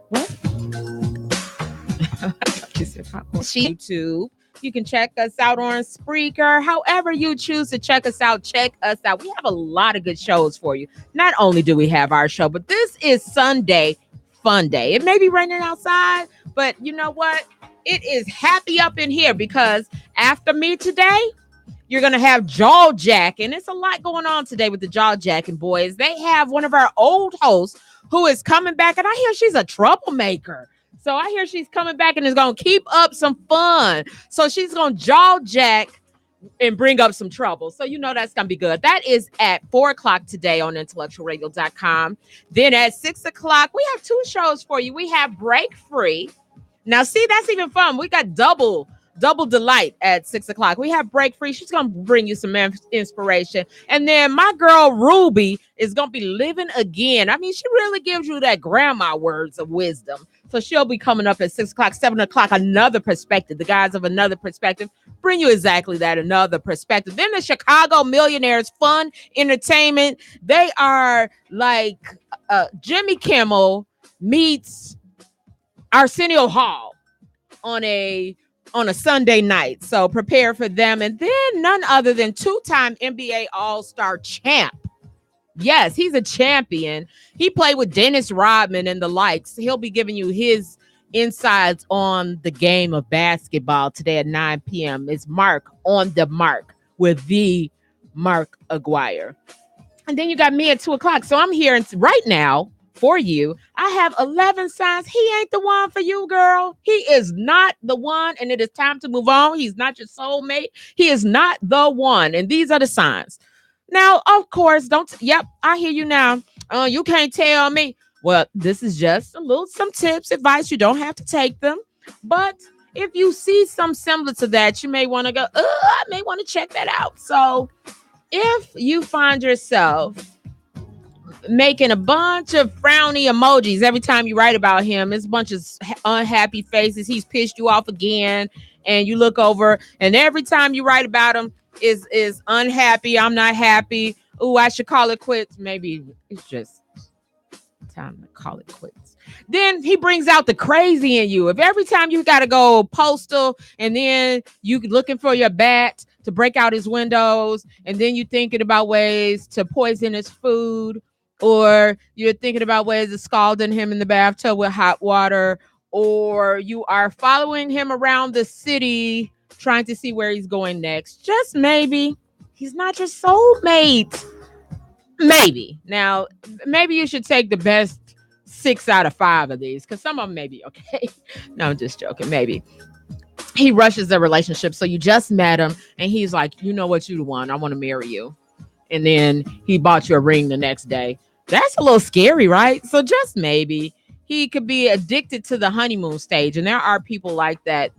What? YouTube. You can check us out on Spreaker. However you choose to check us out, check us out. We have a lot of good shows for you. Not only do we have our show, but this is Sunday Fun Day. It may be raining outside, but you know what? It is happy up in here because after me today, you're going to have Jaw Jack. And it's a lot going on today with the Jaw Jacking boys. They have one of our old hosts who is coming back, and I hear she's a troublemaker. So I hear she's coming back and is going to keep up some fun. So she's going to jaw jack and bring up some trouble. So you know that's going to be good. That is at 4 o'clock today on IntellectualRadio.com. Then at 6 o'clock, we have two shows for you. We have Break Free. Now, see, that's even fun. We got double delight at 6 o'clock. We have Break Free. She's going to bring you some inspiration. And then my girl Ruby is going to be living again. I mean, she really gives you that grandma words of wisdom. So she'll be coming up at 6 o'clock, 7 o'clock, another perspective. The guys of another perspective bring you exactly that, another perspective. Then the Chicago Millionaires Fun Entertainment. They are like Jimmy Kimmel meets Arsenio Hall on a Sunday night. So prepare for them. And then none other than two-time NBA All-Star champ. Yes, he's a champion. He played with Dennis Rodman and the likes. He'll be giving you his insights on the game of basketball today at 9 p.m. It's Mark on the Mark with the Mark Aguirre. And then you got me at 2 o'clock. So I'm here right now for you. I have 11 signs. He ain't the one for you, girl. He is not the one, and it is time to move on. He's not your soulmate. He is not the one. And these are the signs. Now, of course, I hear you now. You can't tell me. Well, this is just some tips, advice. You don't have to take them. But if you see some semblance of that, you may want to go, I may want to check that out. So if you find yourself making a bunch of frowny emojis every time you write about him, it's a bunch of unhappy faces. He's pissed you off again. And you look over, and every time you write about him, is unhappy. I'm not happy. Oh, I should call it quits. Maybe it's just time to call it quits. Then he brings out the crazy in you. If every time you got to go postal and then you looking for your bat to break out his windows, and then you thinking about ways to poison his food, or you're thinking about ways of scalding him in the bathtub with hot water, or you are following him around the city trying to see where he's going next. Just maybe he's not your soulmate. Maybe. Now, maybe you should take the best 6 out of 5 of these, because some of them may be okay. No, I'm just joking. Maybe. He rushes the relationship. So you just met him and he's like, you know what, you the one. I want to marry you. And then he bought you a ring the next day. That's a little scary, right? So just maybe. He could be addicted to the honeymoon stage. And there are people like that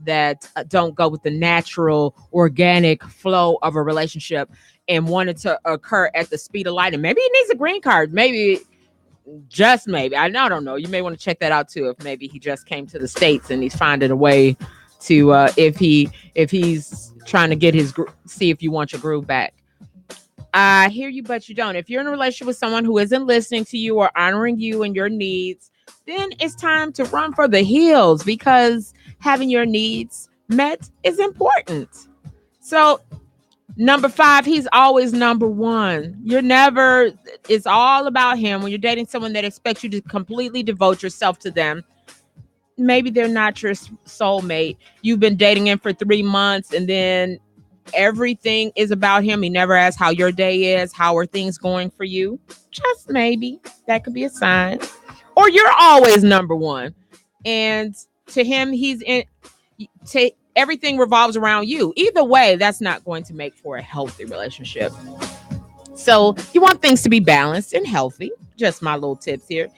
don't go with the natural, organic flow of a relationship and want it to occur at the speed of light. And maybe he needs a green card. Maybe, just maybe. I don't know. You may want to check that out too. If maybe he just came to the States and he's finding a way to, if he's trying to get see if you want your groove back. I hear you, but you don't. If you're in a relationship with someone who isn't listening to you or honoring you and your needs, then it's time to run for the hills, because having your needs met is important. So number 5, he's always number 1. It's all about him. When you're dating someone that expects you to completely devote yourself to them, maybe they're not your soulmate. You've been dating him for 3 months and then everything is about him. He never asks how your day is. How are things going for you? Just maybe that could be a sign. Or you're always number 1. And to him, everything revolves around you. Either way, that's not going to make for a healthy relationship. So you want things to be balanced and healthy. Just my little tips here.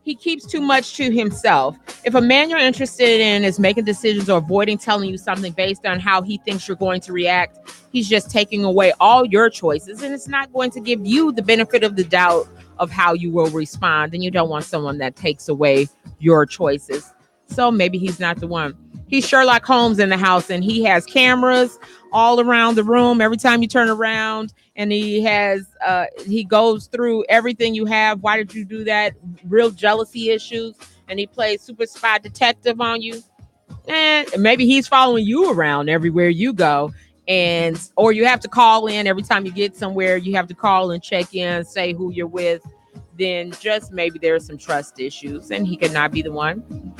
He keeps too much to himself. If a man you're interested in is making decisions or avoiding telling you something based on how he thinks you're going to react, he's just taking away all your choices, and it's not going to give you the benefit of the doubt of how you will respond. And you don't want someone that takes away your choices. So maybe he's not the one. He's Sherlock Holmes in the house, and he has cameras all around the room every time you turn around, and he goes through everything you have. Why did you do that? Real jealousy issues. and he plays super spy detective on you, and maybe he's following you around everywhere you go. And or you have to call in every time you get somewhere, you have to call and check in, say who you're with. Then just maybe there's some trust issues and he could not be the one.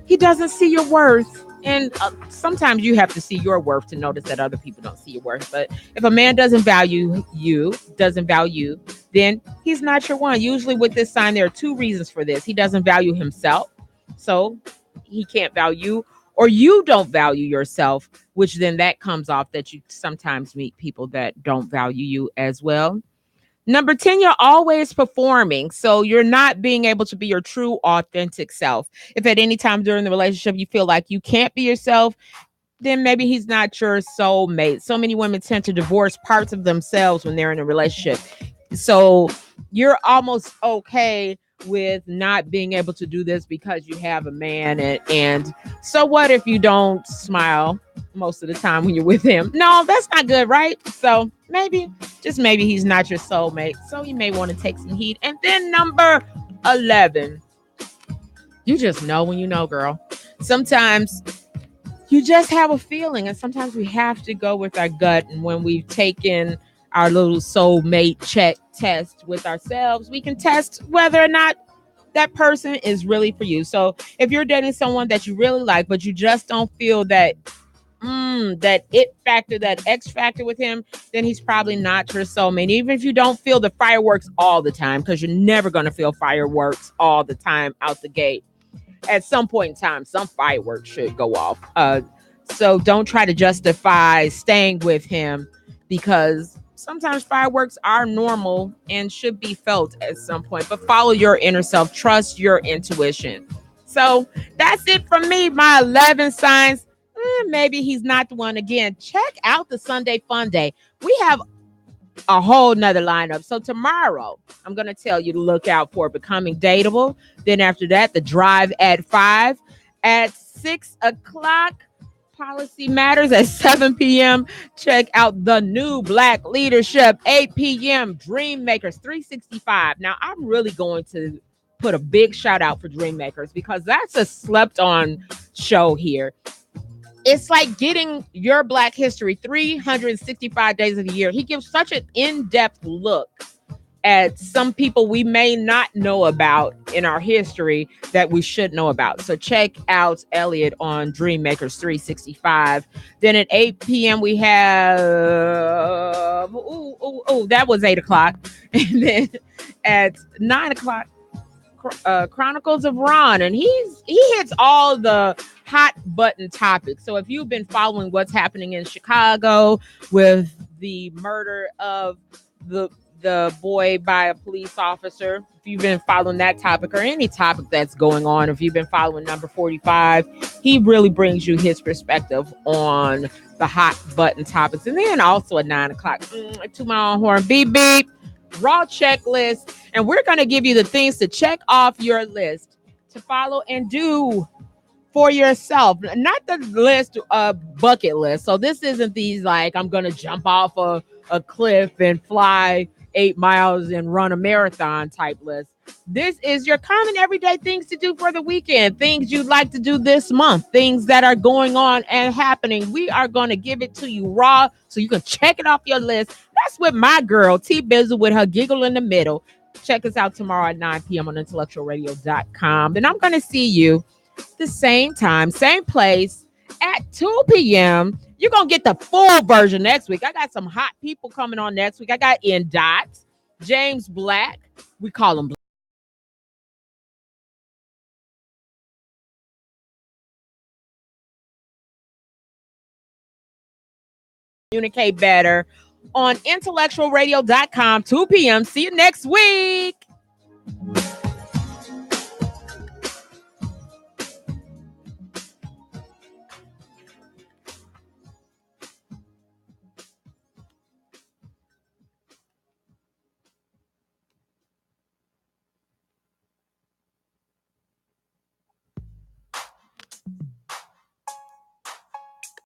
He doesn't see your worth. And sometimes you have to see your worth to notice that other people don't see your worth. But if a man doesn't value you, then he's not your one. Usually with this sign, there are two reasons for this. He doesn't value himself, so he can't value, or you don't value yourself, which then that comes off that you sometimes meet people that don't value you as well. Number 10, you're always performing. So you're not being able to be your true, authentic self. If at any time during the relationship you feel like you can't be yourself, then maybe he's not your soulmate. So many women tend to divorce parts of themselves when they're in a relationship. So you're almost okay with not being able to do this because you have a man. And so what if you don't smile most of the time when you're with him? No, that's not good, right? So maybe, just maybe, he's not your soulmate. So you may want to take some heat. And then number 11, you just know when you know, girl. Sometimes you just have a feeling, and sometimes we have to go with our gut. And when we've taken our little soulmate check test with ourselves, we can test whether or not that person is really for you. So if you're dating someone that you really like, but you just don't feel that that it factor, that X factor with him, then he's probably not your soulmate. Even if you don't feel the fireworks all the time, because you're never going to feel fireworks all the time out the gate. At some point in time, some fireworks should go off. So don't try to justify staying with him, because sometimes fireworks are normal and should be felt at some point. But follow your inner self. Trust your intuition. So that's it from me. My 11 signs. Maybe he's not the one. Again, check out the Sunday Fun Day. We have a whole nother lineup. So tomorrow, I'm going to tell you to look out for Becoming Dateable. Then after that, the Drive at 5. At 6 o'clock, Policy Matters. At 7 p.m., check out The New Black Leadership. 8 p.m., Dream Makers 365. Now, I'm really going to put a big shout out for Dream Makers, because that's a slept on show here. It's like getting your Black history 365 days of the year. He gives such an in-depth look at some people we may not know about in our history that we should know about. So check out Elliot on Dream Makers 365. Then at 8 p.m. we have that was 8 o'clock. And then at 9 o'clock, Chronicles of Ron, and he hits all the hot button topics. So if you've been following what's happening in Chicago with the murder of the boy by a police officer, if you've been following that topic, or any topic that's going on, if you've been following Number 45, he really brings you his perspective on the hot button topics. And then also at 9 o'clock, to my own horn, beep beep, raw checklist. And we're going to give you the things to check off your list to follow and do for yourself. Not the list, bucket list. So this isn't these like, I'm going to jump off a cliff and fly 8 miles and run a marathon type list. This is your common everyday things to do for the weekend, things you'd like to do this month, things that are going on and happening. We are going to give it to you raw so you can check it off your list. That's with my girl, T Bizzle, with her giggle in the middle. Check us out tomorrow at 9 p.m. on IntellectualRadio.com. And I'm going to see you the same time, same place at 2 p.m. You're going to get the full version next week. I got some hot people coming on next week. I got N. Dot, James Black. We call him Black. Communicate better on IntellectualRadio.com, 2 p.m. See you next week.